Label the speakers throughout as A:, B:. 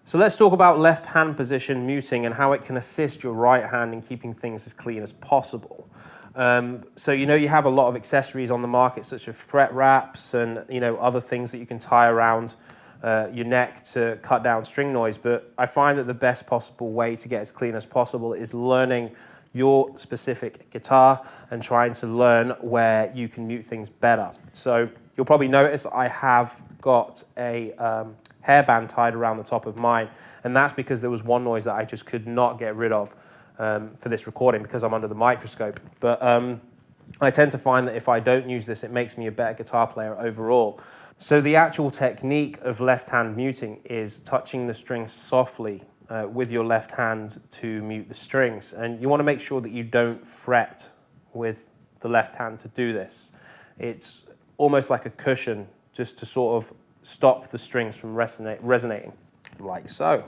A: So let's talk about left hand position muting and how it can assist your right hand in keeping things as clean as possible. So you have a lot of accessories on the market, such as fret wraps and other things that you can tie around your neck to cut down string noise. But I find that the best possible way to get as clean as possible is learning your specific guitar and trying to learn where you can mute things better. So you'll probably notice I have got a hairband tied around the top of mine, and that's because there was one noise that I just could not get rid of for this recording because I'm under the microscope. But I tend to find that if I don't use this, it makes me a better guitar player overall. So the actual technique of left hand muting is touching the strings softly with your left hand to mute the strings, and you want to make sure that you don't fret with the left hand to do this. It's almost like a cushion just to sort of stop the strings from resonating, like so.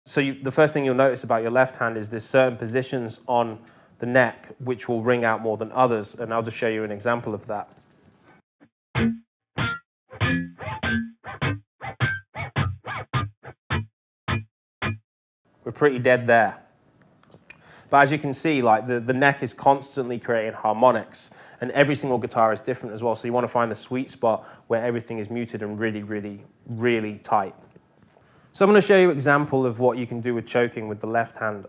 A: So the first thing you'll notice about your left hand is there's certain positions on the neck which will ring out more than others, and I'll just show you an example of that. We're pretty dead there. But as you can see, like the neck is constantly creating harmonics, and every single guitar is different as well. So you want to find the sweet spot where everything is muted and really, really, really tight. So I'm going to show you an example of what you can do with choking with the left hand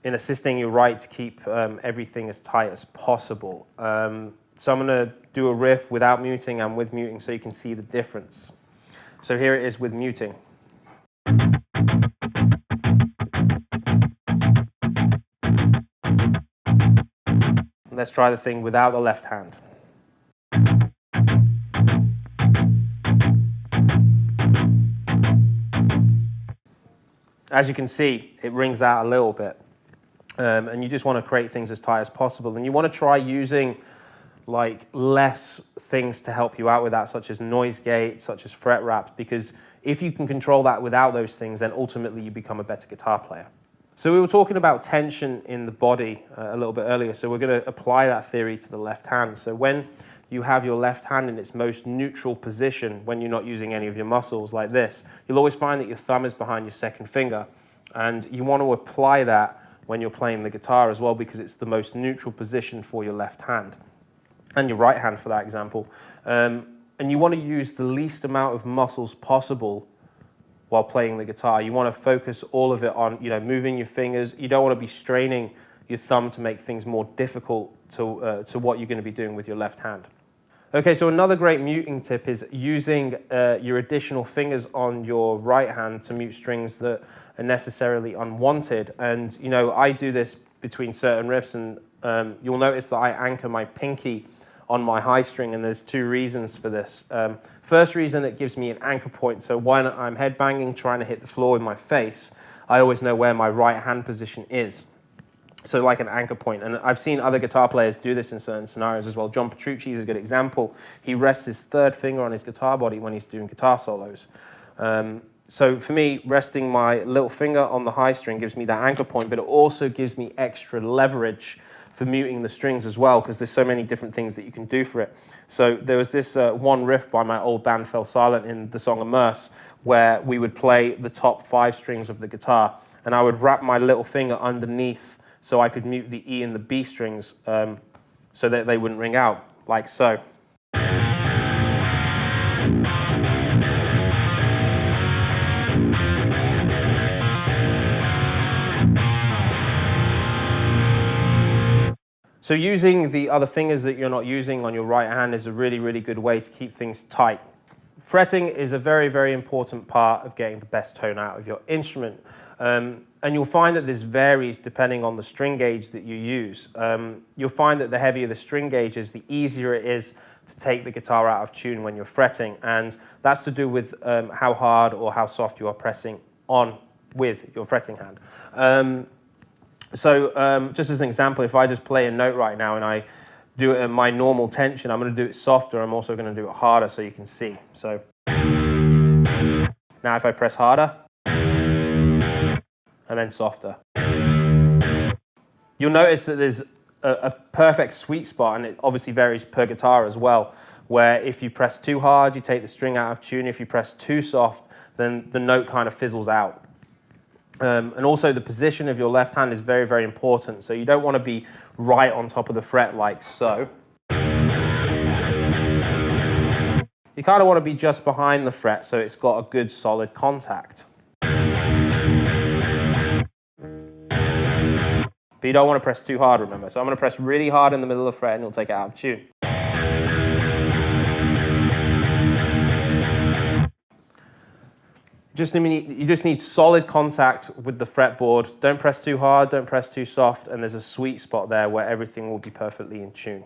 A: in assisting your right to keep everything as tight as possible. So I'm going to do a riff without muting and with muting so you can see the difference. So here it is with muting. Let's try the thing without the left hand. As you can see, it rings out a little bit. And you just want to create things as tight as possible. And you want to try using like less things to help you out with that, such as noise gates, such as fret wraps, because if you can control that without those things, then ultimately you become a better guitar player. So we were talking about tension in the body a little bit earlier, so we're going to apply that theory to the left hand. So when you have your left hand in its most neutral position, when you're not using any of your muscles like this, you'll always find that your thumb is behind your second finger, and you want to apply that when you're playing the guitar as well, because it's the most neutral position for your left hand, and your right hand for that example. And you want to use the least amount of muscles possible while playing the guitar. You want to focus all of it on, moving your fingers. You don't want to be straining your thumb to make things more difficult to what you're going to be doing with your left hand. Okay, so another great muting tip is using your additional fingers on your right hand to mute strings that are necessarily unwanted. And, I do this between certain riffs, and you'll notice that I anchor my pinky on my high string, and there's two reasons for this. First reason, it gives me an anchor point, so when I'm headbanging, trying to hit the floor with my face, I always know where my right hand position is. So like an anchor point, and I've seen other guitar players do this in certain scenarios as well. John Petrucci is a good example. He rests his third finger on his guitar body when he's doing guitar solos. So for me, resting my little finger on the high string gives me that anchor point, but it also gives me extra leverage for muting the strings as well, because there's so many different things that you can do for it. So there was this one riff by my old band Fell Silent in the song Immerse, where we would play the top 5 strings of the guitar, and I would wrap my little finger underneath so I could mute the E and the B strings so that they wouldn't ring out, like so. So using the other fingers that you're not using on your right hand is a really, really good way to keep things tight. Fretting is a very, very important part of getting the best tone out of your instrument. And you'll find that this varies depending on the string gauge that you use. You'll find that the heavier the string gauge is, the easier it is to take the guitar out of tune when you're fretting. And that's to do with how hard or how soft you are pressing on with your fretting hand. So just as an example, if I just play a note right now and I do it at my normal tension, I'm going to do it softer. I'm also going to do it harder so you can see. So Now if I press harder, and then softer. You'll notice that there's a perfect sweet spot, and it obviously varies per guitar as well, where if you press too hard, you take the string out of tune. If you press too soft, then the note kind of fizzles out. And also the position of your left hand is very, very important. So you don't want to be right on top of the fret like so. You kind of want to be just behind the fret so it's got a good solid contact. But you don't want to press too hard, remember. So I'm going to press really hard in the middle of the fret and it'll take it out of tune. You just need solid contact with the fretboard. Don't press too hard, don't press too soft, and there's a sweet spot there where everything will be perfectly in tune.